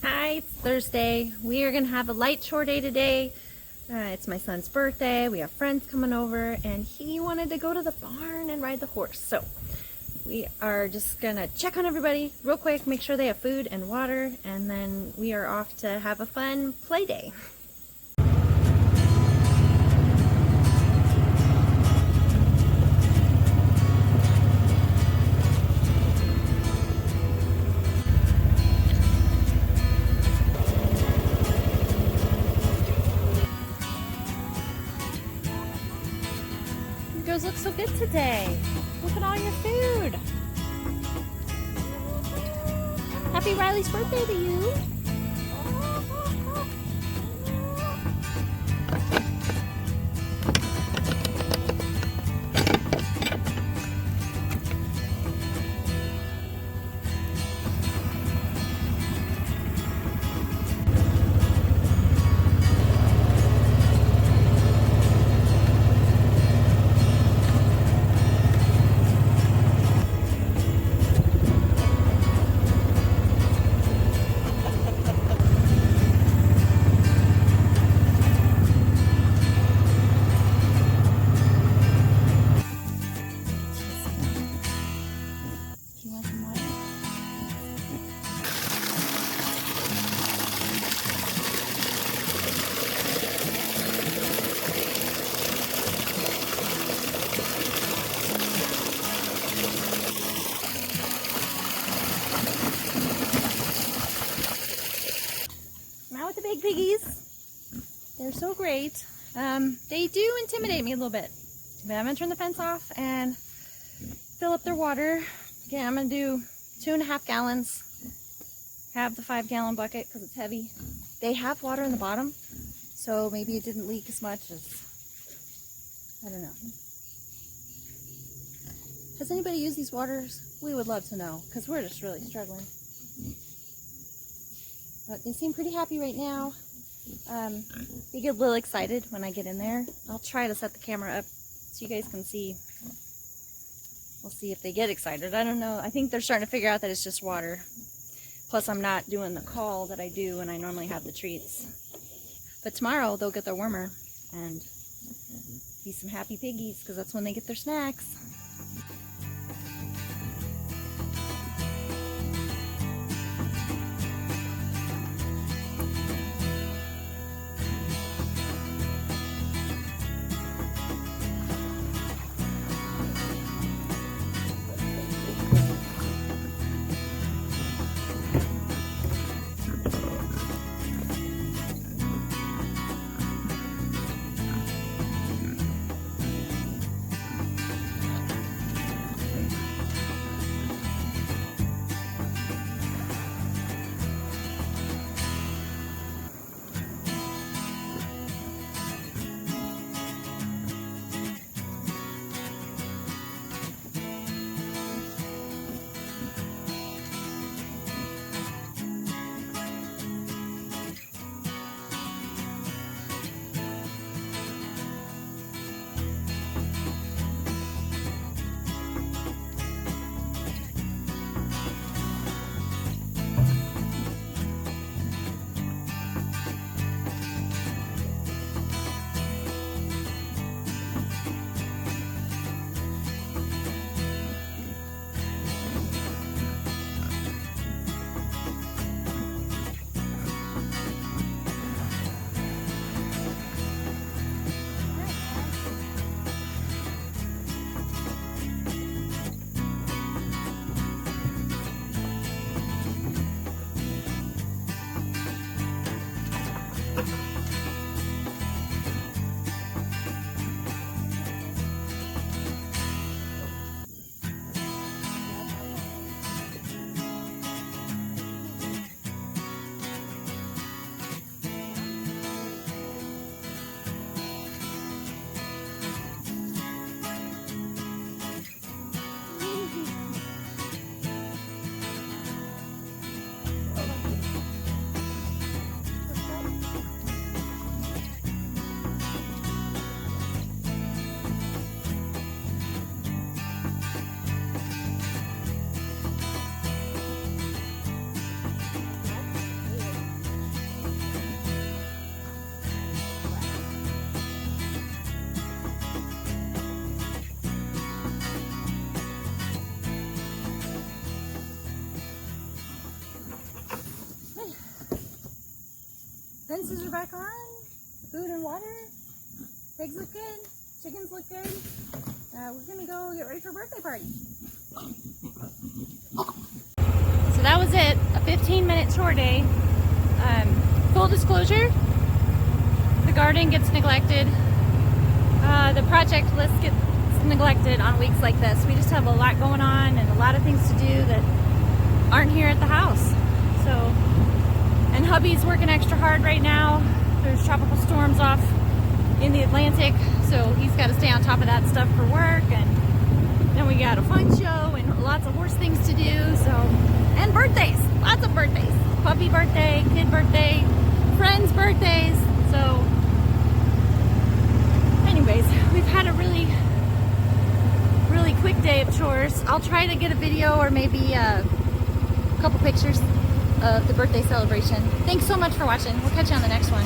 Hi, it's Thursday. We are going to have a light chore day today. It's my son's birthday. We have friends coming over and he wanted to go to the barn and ride the horse. So we are just going to check on everybody real quick, make sure they have food and water, and then we are off to have a fun play day. You guys look so good today. Look at all your food. Happy Riley's birthday to you. Now with the big piggies, they're so great. They do intimidate me a little bit, but I'm gonna turn the fence off and fill up their water. Again, I'm gonna do 2.5 gallons. Have the 5-gallon bucket because it's heavy. They have water in the bottom, so maybe it didn't leak as much as, I don't know. Has anybody used these waters? We would love to know because we're just really struggling. But they seem pretty happy right now. They get a little excited when I get in there. I'll try to set the camera up so you guys can see. We'll see if they get excited. I don't know. I think they're starting to figure out that it's just water. Plus I'm not doing the call that I do when I normally have the treats. But tomorrow they'll get their wormer and be some happy piggies because that's when they get their snacks. Fences are back on. Food and water. Pigs look good. Chickens look good. We're gonna go get ready for a birthday party. So that was it. A 15-minute chore day. Full disclosure, the garden gets neglected. The project list gets neglected on weeks like this. We just have a lot going on and a lot of things to do that aren't here at the house. So, and hubby's working extra hard right now. There's tropical storms off in the Atlantic, so he's got to stay on top of that stuff for work. And then we got a fun show and lots of horse things to do. So, and birthdays, lots of birthdays. Puppy birthday, kid birthday, friends' birthdays. So, anyways, we've had a really quick day of chores. I'll try to get a video or maybe a couple pictures of the birthday celebration. Thanks so much for watching. We'll catch you on the next one.